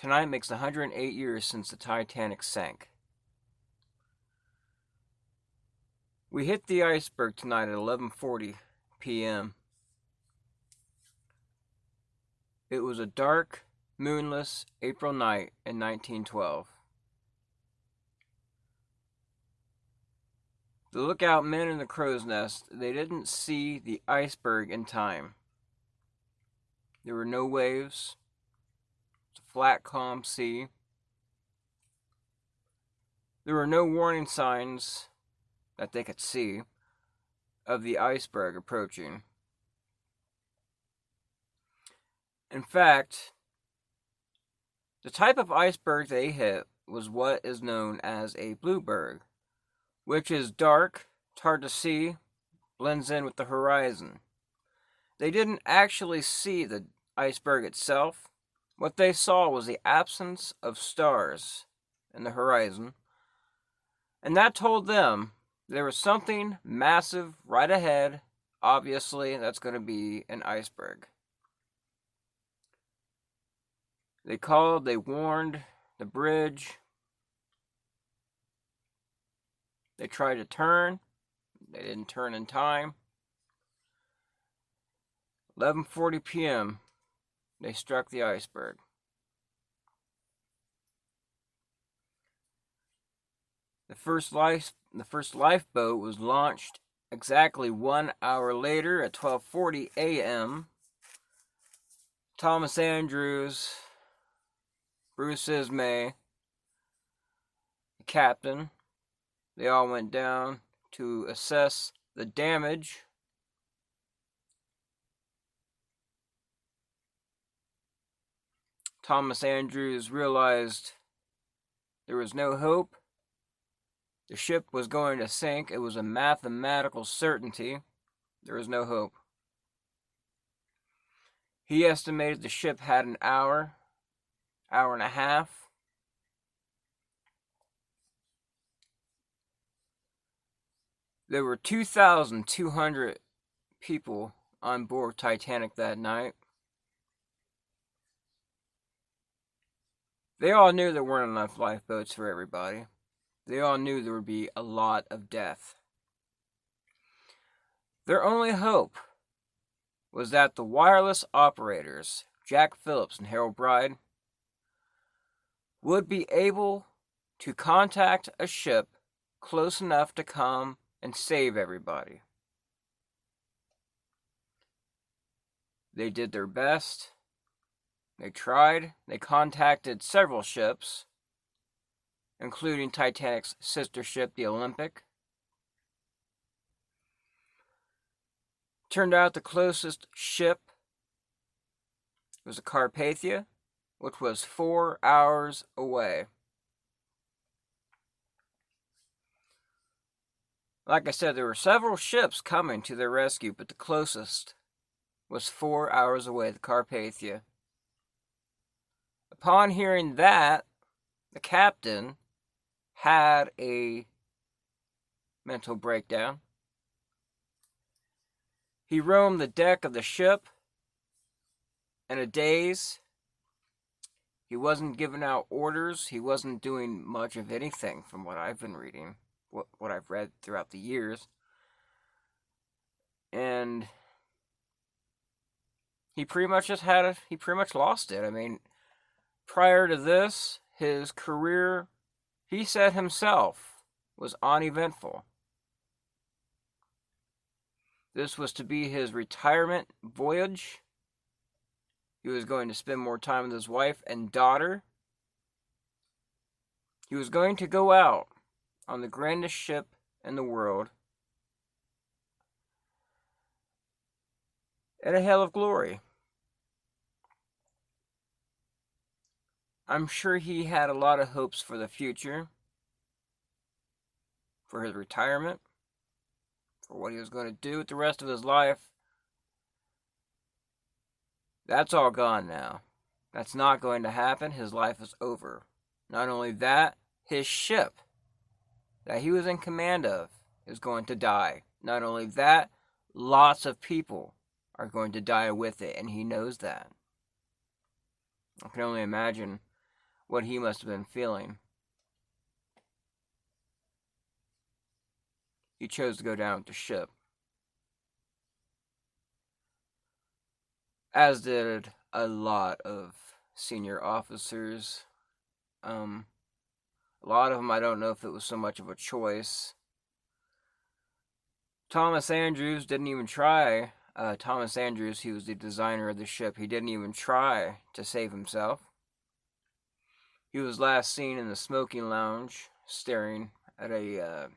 Tonight makes 108 years since the Titanic sank. We hit the iceberg tonight at 11:40 p.m. It was a dark, moonless April night in 1912. The lookout men in the crow's nest, they didn't see the iceberg in time. There were no waves. It was a flat, calm sea. There were no warning signs that they could see of the iceberg approaching. In fact, the type of iceberg they hit was what is known as a blueberg, which is dark, it's hard to see, blends in with the horizon. They didn't actually see the iceberg itself. What they saw was the absence of stars in the horizon, and that told them there was something massive right ahead. Obviously, that's going to be an iceberg. They called, they warned the bridge. They tried to turn. They didn't turn in time. 11:40 p.m. They struck the iceberg. The first lifeboat was launched exactly 1 hour later at 12:40 a.m. Thomas Andrews, Bruce Ismay, the captain, they all went down to assess the damage. Thomas Andrews realized there was no hope. The ship was going to sink. It was a mathematical certainty. There was no hope. He estimated the ship had an hour and a half. There were 2,200 people on board Titanic that night. They all knew there weren't enough lifeboats for everybody. They all knew there would be a lot of death. Their only hope was that the wireless operators, Jack Phillips and Harold Bride, would be able to contact a ship close enough to come and save everybody. They did their best. They tried. They contacted several ships, including Titanic's sister ship, the Olympic. Turned out the closest ship was the Carpathia, which was 4 hours away. Like I said, there were several ships coming to their rescue, but the closest was 4 hours away, the Carpathia. Upon hearing that, the captain had a mental breakdown. He roamed the deck of the ship in a daze. He wasn't giving out orders. He wasn't doing much of anything from what I've been reading, what I've read throughout the years. And he pretty much lost it. I mean, prior to this, his career, he said himself, was uneventful. This was to be his retirement voyage. He was going to spend more time with his wife and daughter. He was going to go out on the grandest ship in the world in a hell of glory. I'm sure he had a lot of hopes for the future, for his retirement, for what he was going to do with the rest of his life. That's all gone now. That's not going to happen. His life is over. Not only that, his ship that he was in command of is going to die. Not only that, lots of people are going to die with it, and he knows that. I can only imagine what he must have been feeling. He chose to go down with the ship. As did a lot of senior officers. A lot of them, I don't know if it was so much of a choice. Thomas Andrews didn't even try. Thomas Andrews, he was the designer of the ship. He didn't even try to save himself. He was last seen in the smoking lounge, staring at a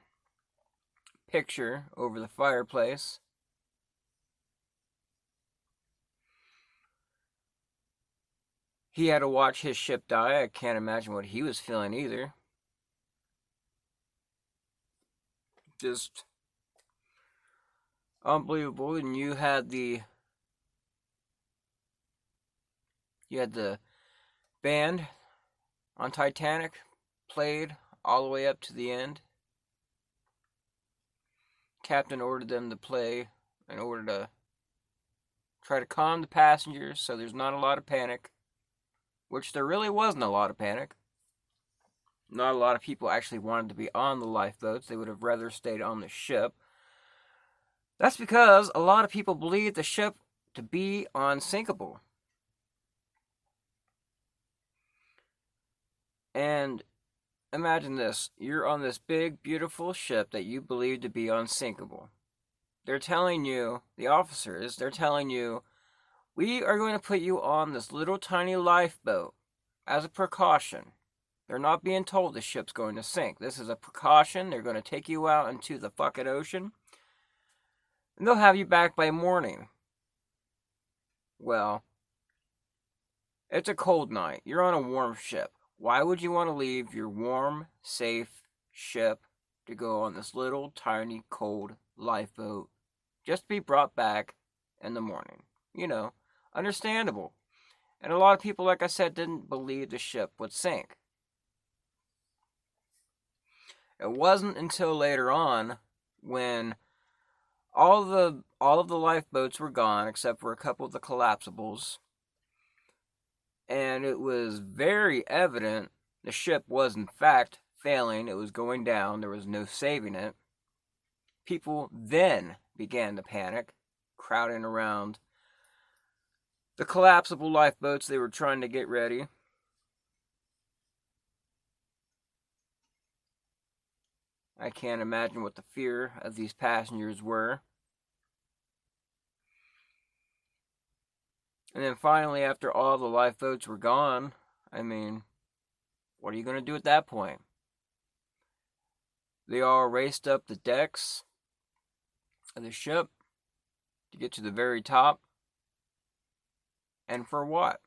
picture over the fireplace. He had to watch his ship die. I can't imagine what he was feeling either. Just unbelievable. And you had the band on Titanic played all the way up to the end. Captain ordered them to play in order to try to calm the passengers so there's not a lot of panic, which there really wasn't a lot of panic. Not a lot of people actually wanted to be on the lifeboats. They would have rather stayed on the ship. That's because a lot of people believed the ship to be unsinkable. And imagine this. You're on this big, beautiful ship that you believe to be unsinkable. They're telling you, the officers, they're telling you, we are going to put you on this little tiny lifeboat as a precaution. They're not being told the ship's going to sink. This is a precaution. They're going to take you out into the fucking ocean. And they'll have you back by morning. Well, it's a cold night. You're on a warm ship. Why would you want to leave your warm, safe ship to go on this little, tiny, cold lifeboat just to be brought back in the morning? You know, understandable. And a lot of people, like I said, didn't believe the ship would sink. It wasn't until later on when all of the lifeboats were gone except for a couple of the collapsibles, and it was very evident the ship was in fact failing. It was going down. There was no saving it. People then began to panic, crowding around the collapsible lifeboats. They were trying to get ready. I can't imagine what the fear of these passengers were. And then finally, after all the lifeboats were gone, I mean, what are you going to do at that point? They all raced up the decks of the ship to get to the very top. And for what?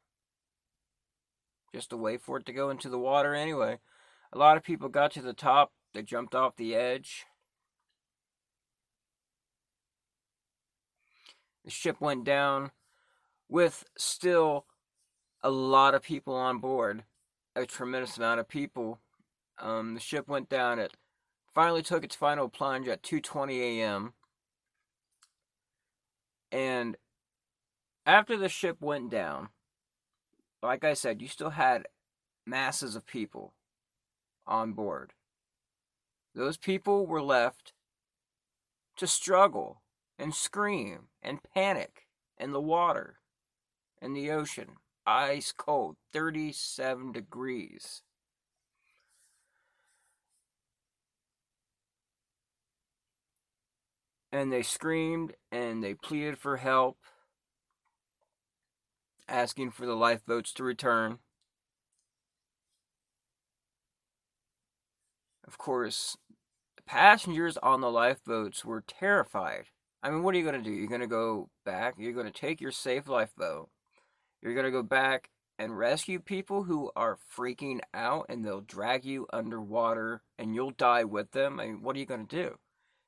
Just to wait for it to go into the water anyway. A lot of people got to the top. They jumped off the edge. The ship went down with still a lot of people on board. A tremendous amount of people. The ship went down. It finally took its final plunge at 2:20 a.m. And after the ship went down, like I said, you still had masses of people on board. Those people were left to struggle and scream and panic in the water, in the ocean, ice cold, 37 degrees. And they screamed and they pleaded for help, asking for the lifeboats to return. Of course, the passengers on the lifeboats were terrified. I mean, what are you going to do? You're going to go back? You're going to take your safe lifeboat. You're going to go back and rescue people who are freaking out, and they'll drag you underwater and you'll die with them. I mean, what are you going to do?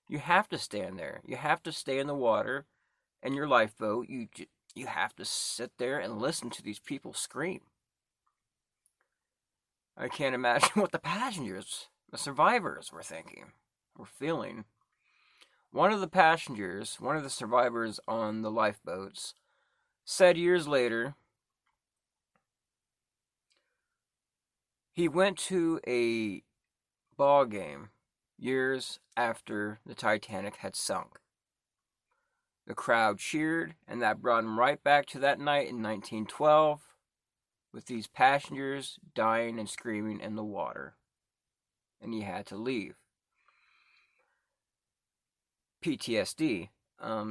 You have to stand there. You have to stay in the water in your lifeboat. You have to sit there and listen to these people scream. I can't imagine what the passengers, the survivors, were thinking, were feeling. One of the survivors on the lifeboats, said years later, He went to a ball game years after the Titanic had sunk. The crowd cheered, and that brought him right back to that night in 1912 with these passengers dying and screaming in the water. And he had to leave. PTSD.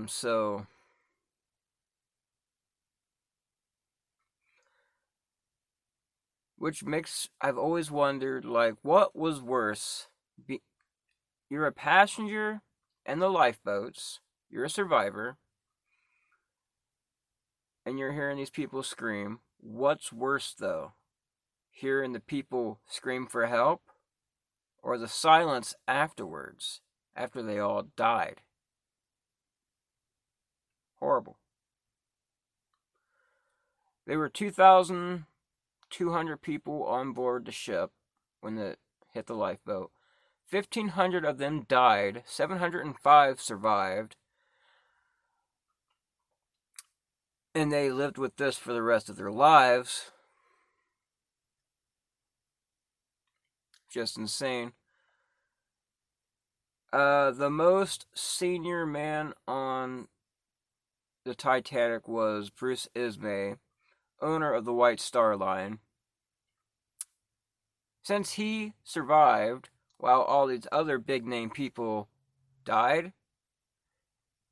So which makes I've always wondered, like, what was worse? You're a passenger in the lifeboats, you're a survivor, and you're hearing these people scream. What's worse, though? Hearing the people scream for help, or the silence afterwards, after they all died? Horrible. There were 2,200 people on board the ship when it hit the lifeboat. 1,500 of them died, 705 survived, and they lived with this for the rest of their lives. Just insane. The most senior man on the Titanic was Bruce Ismay, owner of the White Star Line. Since he survived while all these other big name people died,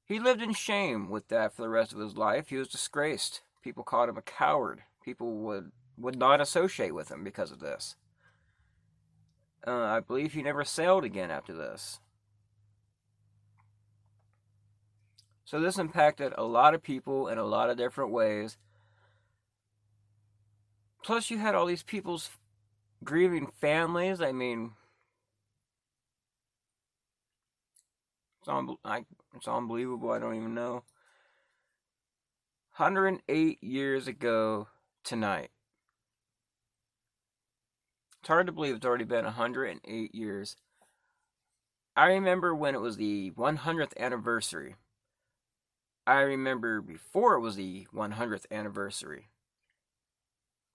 he lived in shame with that for the rest of his life. He was disgraced. People called him a coward. People would not associate with him because of this. I believe he never sailed again after this. So this impacted a lot of people in a lot of different ways. Plus, you had all these people's grieving families. I mean, it's unbelievable. I don't even know. 108 years ago tonight. It's hard to believe it's already been 108 years. I remember when it was the 100th anniversary. I remember before it was the 100th anniversary.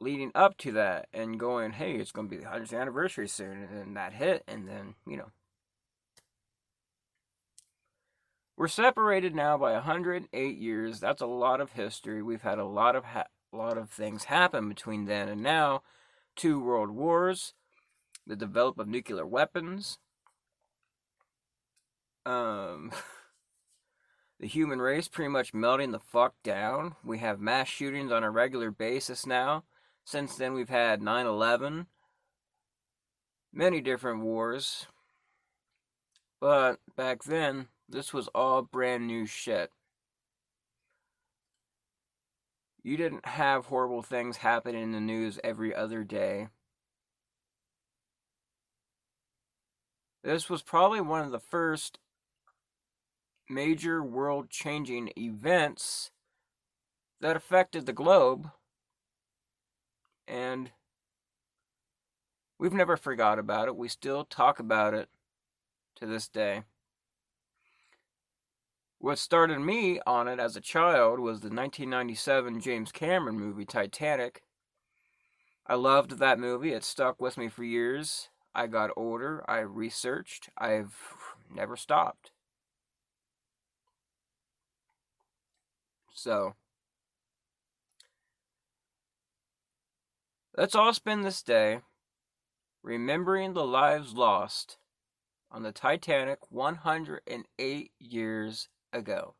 Leading up to that and going, hey, it's going to be the 100th anniversary soon. And then that hit, and then, We're separated now by 108 years. That's a lot of history. We've had a lot of things happen between then and now. 2 world wars, the development of nuclear weapons, the human race pretty much melting the fuck down. We have mass shootings on a regular basis now. Since then, we've had 9/11, many different wars. But back then, this was all brand new shit. You didn't have horrible things happening in the news every other day. This was probably one of the first major world-changing events that affected the globe. And we've never forgot about it. We still talk about it to this day. What started me on it as a child was the 1997 James Cameron movie, Titanic. I loved that movie. It stuck with me for years. I got older. I researched. I've never stopped. So, let's all spend this day remembering the lives lost on the Titanic 108 years ago.